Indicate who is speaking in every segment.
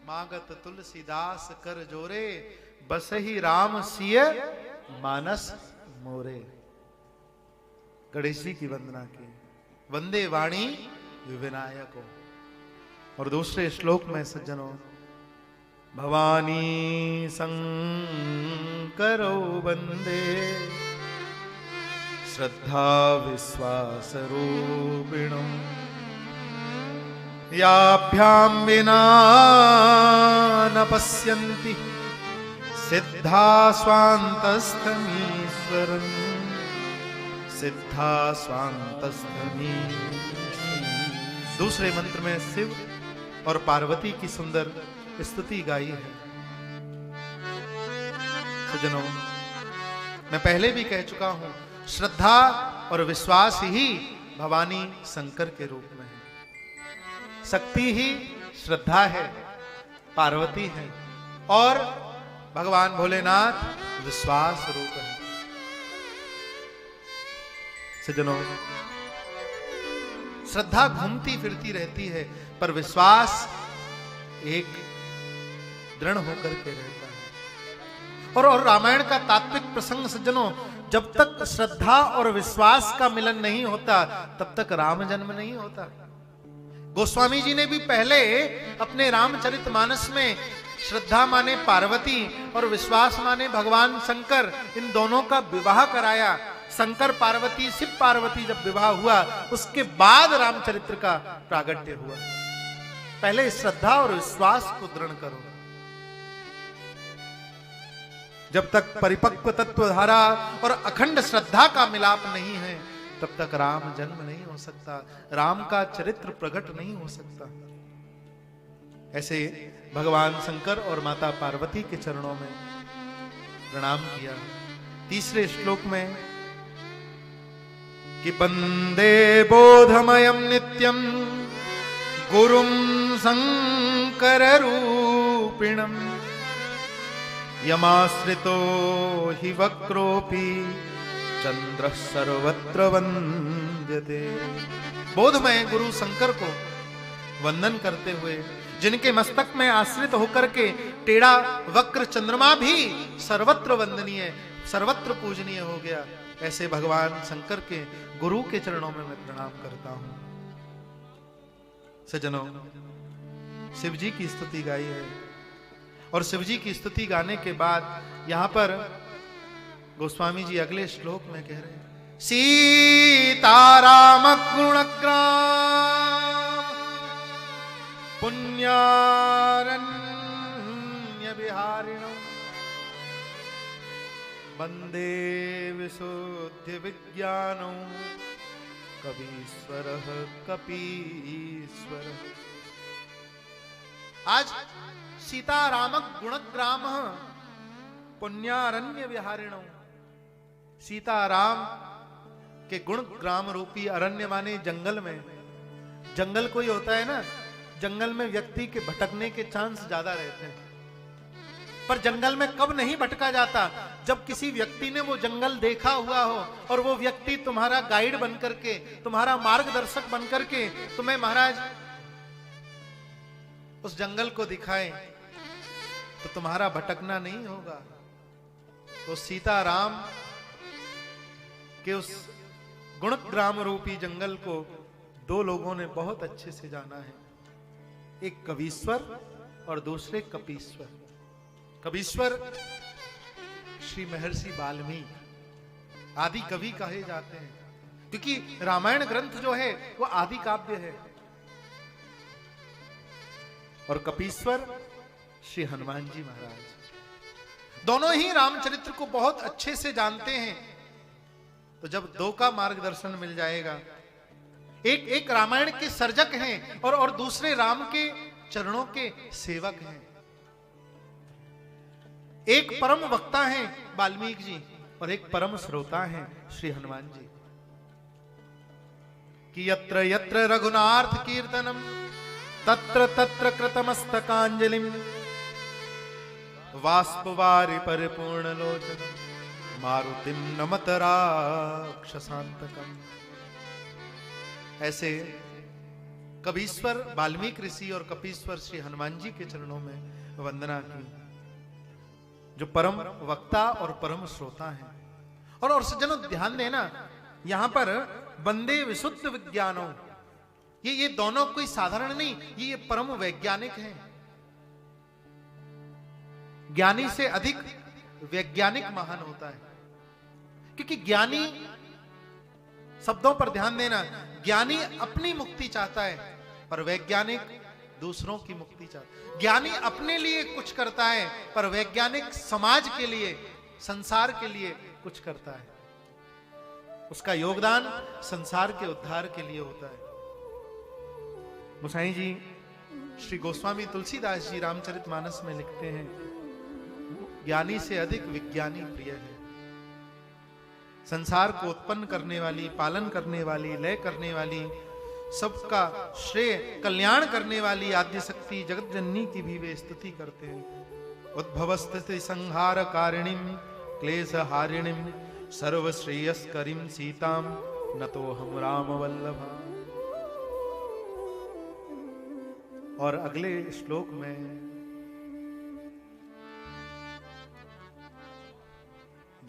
Speaker 1: मागत तुलसीदास कर जोरे, बसहि राम सिय मानस मोरे। गणेश जी की वंदना की, वंदे वाणी विनायको। और दूसरे श्लोक में सज्जनों, भवानी शंकरो वंदे, श्रद्धा विश्वास रूपिणो, याभ्याम विना न पश्यन्ति सिद्धा स्वान्तस्थमीश्वरम्, सिद्धा स्वान्तस्थमीश्वरम्। दूसरे मंत्र में शिव और पार्वती की सुंदर स्तुति गाई है। सज्जनों, मैं पहले भी कह चुका हूं, श्रद्धा और विश्वास ही भवानी शंकर के रूप में है। शक्ति ही श्रद्धा है, पार्वती है, और भगवान भोलेनाथ विश्वास रूप है। सज्जनों, श्रद्धा घूमती फिरती रहती है, पर विश्वास एक दृढ़ होकर के रहता है। और रामायण का तात्विक प्रसंग सज्जनों, जब तक श्रद्धा और विश्वास का मिलन नहीं होता, तब तक राम जन्म नहीं होता। गोस्वामी जी ने भी पहले अपने रामचरितमानस में श्रद्धा माने पार्वती और विश्वास माने भगवान शंकर, इन दोनों का विवाह कराया। शंकर पार्वती, शिव पार्वती जब विवाह हुआ, उसके बाद रामचरित्र का प्रागट्य हुआ। पहले श्रद्धा और विश्वास को दृढ़ करो। जब तक परिपक्व तत्वधारा और अखंड श्रद्धा का मिलाप नहीं है, तब तक राम जन्म नहीं हो सकता, राम का चरित्र प्रकट नहीं हो सकता। ऐसे भगवान शंकर और माता पार्वती के चरणों में प्रणाम किया। तीसरे श्लोक में कि वंदे बोधमयं नित्यं गुरुं शंकर रूपिणं, यमाश्रितो हि वक्रोऽपि चंद्र सर्वत्र वंद्यते। बोधमय गुरु शंकर को वंदन करते हुए, जिनके मस्तक में आश्रित होकर के टेढ़ा वक्र चंद्रमा भी सर्वत्र वंदनीय, सर्वत्र पूजनीय हो गया, ऐसे भगवान शंकर के गुरु के चरणों में मैं प्रणाम करता हूं। सज्जनों, शिव जी की स्तुति गाई है, और शिव जी की स्तुति गाने के बाद यहां पर गोस्वामी जी अगले श्लोक में कह रहे हैं, सीताराम गुणग्राम पुण्यारण्य विहारिणो, वंदे विशुद्ध विज्ञानो, कवीश्वरः कपीश्वरः। आज सीतारामक गुणग्राम पुण्यारण्य विहारिणो, सीताराम के गुण ग्राम रूपी अरण्य माने जंगल में। जंगल कोई होता है ना, जंगल में व्यक्ति के भटकने के चांस ज्यादा रहते हैं, पर जंगल में कब नहीं भटका जाता? जब किसी व्यक्ति ने वो जंगल देखा हुआ हो और वो व्यक्ति तुम्हारा गाइड बनकर के, तुम्हारा मार्गदर्शक बनकर के तुम्हें महाराज उस जंगल को दिखाए, तो तुम्हारा भटकना नहीं होगा। तो सीताराम के उस गुणग्राम रूपी जंगल को दो लोगों ने बहुत अच्छे से जाना है, एक कवीश्वर और दूसरे कपीश्वर। कवीश्वर श्री महर्षि वाल्मीकि आदि कवि कहे जाते हैं, क्योंकि रामायण ग्रंथ जो है वो आदि काव्य है। और कपीश्वर श्री हनुमान जी महाराज, दोनों ही रामचरित्र को बहुत अच्छे से जानते हैं। तो जब दो का मार्गदर्शन मिल जाएगा, एक रामायण के सर्जक हैं और दूसरे राम के चरणों के सेवक हैं। एक परम वक्ता हैं वाल्मीकि जी और एक परम श्रोता हैं श्री हनुमान जी। कि यत्र यत्र रघुनाथ कीर्तनम तत्र तत्र कृतमस्तकांजलिम, वाष्पवारि परिपूर्ण लोचनम, मारुतिम नमत राक्षसांतकम। ऐसे कबीश्वर वाल्मीकि ऋषि और कपीश्वर श्री हनुमान जी के चरणों में वंदना की, जो परम वक्ता और परम श्रोता हैं। और सज्जनों ध्यान देना, यहां पर वंदे विशुद्ध विज्ञानों, ये दोनों कोई साधारण नहीं, ये परम वैज्ञानिक हैं। ज्ञानी से अधिक वैज्ञानिक महान होता है, क्योंकि ज्ञानी, शब्दों पर ध्यान देना, ज्ञानी अपनी मुक्ति चाहता है, पर वैज्ञानिक दूसरों की मुक्ति चाहता है। ज्ञानी अपने लिए कुछ करता है, पर वैज्ञानिक समाज के लिए, संसार के लिए कुछ करता है। उसका योगदान संसार के उद्धार के लिए होता है। गोसाई जी श्री गोस्वामी तुलसीदास जी रामचरितमानस में लिखते हैं, ज्ञानी से अधिक विज्ञानी प्रिय है। संसार को उत्पन्न करने वाली, पालन करने वाली, लय करने वाली, सबका श्रेय कल्याण करने वाली आद्य शक्ति जगत जननी की भी वे स्तुति करते हैं। उद्भव स्थिति संहार कारिणीम क्लेश हारिणीम सर्व श्रेयस्करीम सीताम नतो हम राम वल्लभा। और अगले श्लोक में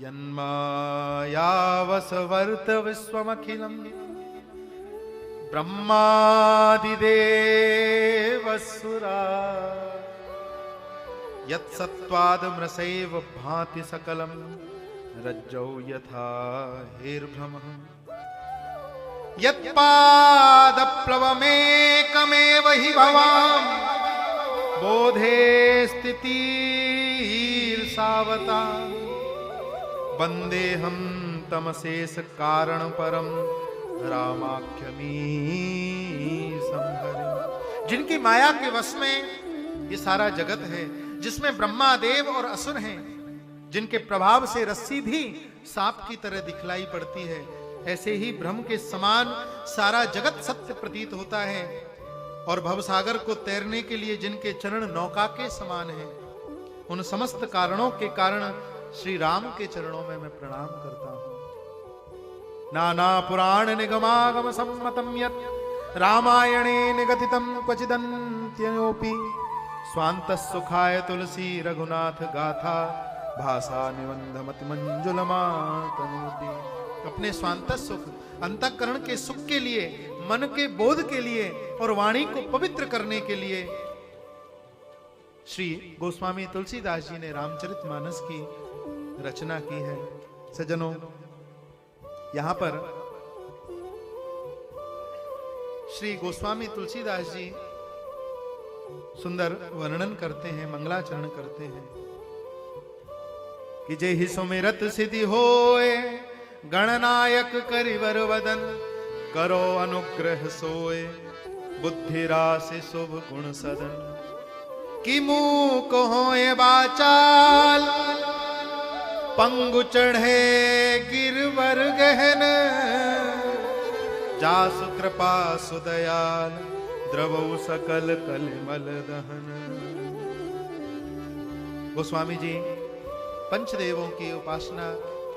Speaker 1: यन्मायावसवर्त विश्वमखिलम् ब्रह्मादिदेवसुरा यत्सत्त्वादमृषैव भाति सकलम् रज्जौ यथा हेर्भ्रमः यत्पादप्लवमेकमेव हि भवाम् बोधे स्थितिर्सावता वंदेहम तमशेष कारण परम रामाख्यमी संहरि। जिनकी माया के वश में ये सारा जगत है, जिसमें ब्रह्मा देव और असुर हैं, जिनके प्रभाव से रस्सी भी सांप की तरह दिखलाई पड़ती है, ऐसे ही ब्रह्म के समान सारा जगत सत्य प्रतीत होता है। और भवसागर को तैरने के लिए जिनके चरण नौका के समान हैं, उन समस्त कारणों के कारण श्री राम के चरणों में मैं प्रणाम करता हूं। नाना पुराण निगमागम सम्मतम यत् रामायणे निगदितम क्वचिदन्त्यनोपि स्वांतः सुखाय तुलसी रघुनाथ गाथा भाषा निबंध मति मंजुलमातनुदी। अपने स्वांत सुख, अंतःकरण के सुख के लिए, मन के बोध के लिए और वाणी को पवित्र करने के लिए श्री गोस्वामी तुलसीदास जी ने रामचरितमानस की रचना की है। सज्जनों, यहां पर श्री गोस्वामी तुलसीदास जी सुंदर वर्णन करते हैं, मंगलाचरण करते हैं कि जेहि सुमिरत सिद्धि होए गणनायक करिवर वदन करो अनुग्रह सोए बुद्धि राशि शुभ गुण सदन कि मुंह को होए बाचाल पंगु चढ़े गिरवर गहन जासु कृपा सुदयाल द्रवौ सकल कलिमल दहन। गोस्वामी जी पंचदेवों की उपासना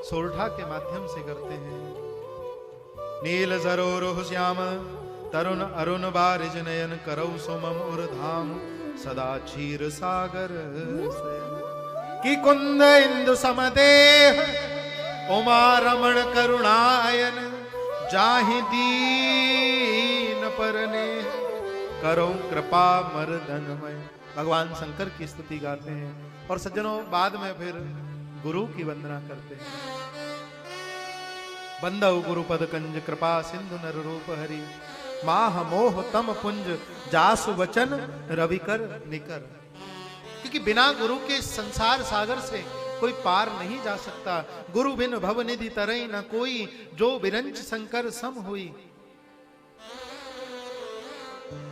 Speaker 1: सोरठा के माध्यम से करते हैं। नील सरोरुह श्याम तरुण अरुण बारिज नयन करौ सुमम उर्धाम सदा क्षीर सागर की कुंद इंदु समदेह उमा रमण करुणायन जाहि दीन परने करो कृपा मर्दनमय। भगवान शंकर की स्तुति गाते हैं और सज्जनों बाद में फिर गुरु की वंदना करते हैं। बंदौ गुरुपद कंज कृपा सिंधु नर रूप हरि माह मोह तम पुंज जासु वचन रविकर निकर। क्योंकि बिना गुरु के संसार सागर से कोई पार नहीं जा सकता। गुरु बिन भव निधि तरई न कोई जो बिरंच शंकर सम हुई।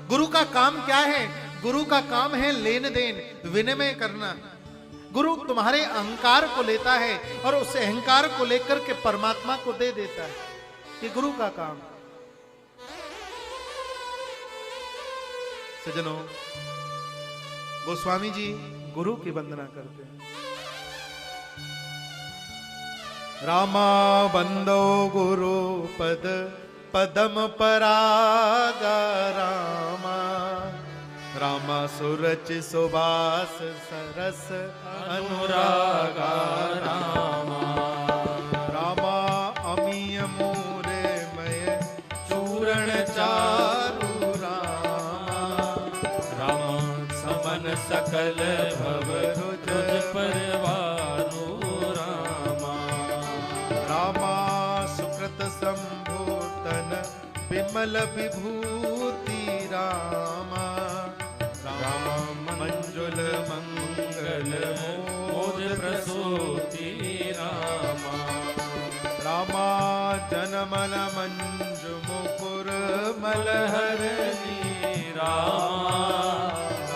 Speaker 1: गुरु का काम क्या है? गुरु का काम है लेन देन, विनिमय करना। गुरु तुम्हारे अहंकार को लेता है और उस अहंकार को लेकर के परमात्मा को दे देता है। ये गुरु का काम। सज्जनों, गोस्वामी जी गुरु की वंदना करते हैं। रामा बंदो गुरु पद पदम परागा रामा, रामा सुरच सुबास सरस अनुरागा रामा, रामा अमीय मोरे मय चूरण चारु रामा, रामा समन सकल भव तुझ परवानु रामा, रामा सुकृत संभूतन विमल विभूति रामा, राम मंजुल मंगल मोद प्रसूति रामा, रामा जनमन मंजु मुकुर मलहरनी रामा,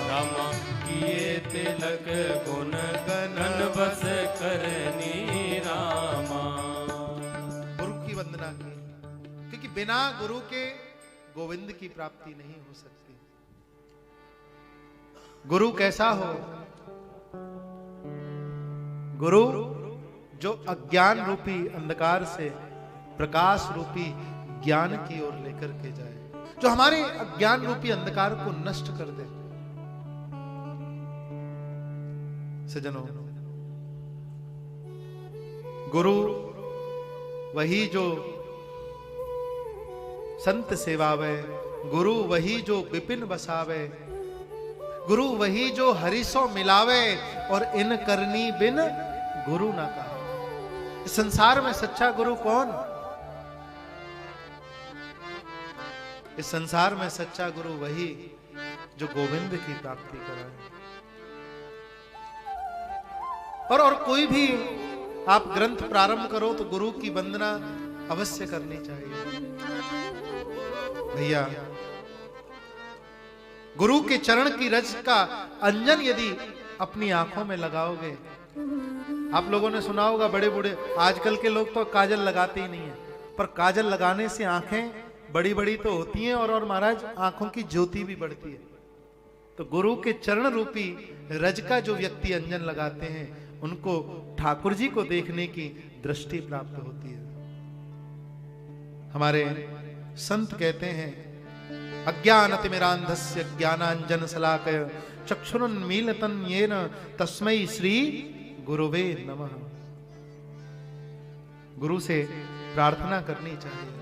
Speaker 1: रामा किए तिलक गुण गणन बस करनी रामा। गुरु की वंदना की, क्योंकि बिना गुरु के गोविंद की प्राप्ति नहीं हो सकती। गुरु कैसा हो? गुरु जो अज्ञान रूपी अंधकार से प्रकाश रूपी ज्ञान की ओर लेकर के जाए, जो हमारे अज्ञान रूपी अंधकार को नष्ट कर दे। सज्जनों, गुरु वही जो संत सेवावे, गुरु वही जो विपिन बसावे, गुरु वही जो हरिसो मिलावे, और इन करनी बिन गुरु ना कहा। इस संसार में सच्चा गुरु कौन? इस संसार में सच्चा गुरु वही जो गोविंद की प्राप्ति कराए। और कोई भी आप ग्रंथ प्रारंभ करो तो गुरु की वंदना अवश्य करनी चाहिए। भैया, गुरु के चरण की रज का अंजन यदि अपनी आंखों में लगाओगे, आप लोगों ने सुना होगा, बड़े बूढ़े आजकल के लोग तो काजल लगाते ही नहीं है, पर काजल लगाने से आंखें बड़ी बड़ी तो होती हैं और महाराज आंखों की ज्योति भी बढ़ती है। तो गुरु के चरण रूपी रज का जो व्यक्ति अंजन लगाते हैं, उनको ठाकुर जी को देखने की दृष्टि प्राप्त होती है। हमारे संत कहते हैं, अज्ञानतिमिरान्धस्य ज्ञानांजन शलाकया चक्षुरुन्मीलितं येन तस्मै श्री गुरुवे नमः। गुरु से प्रार्थना करनी चाहिए।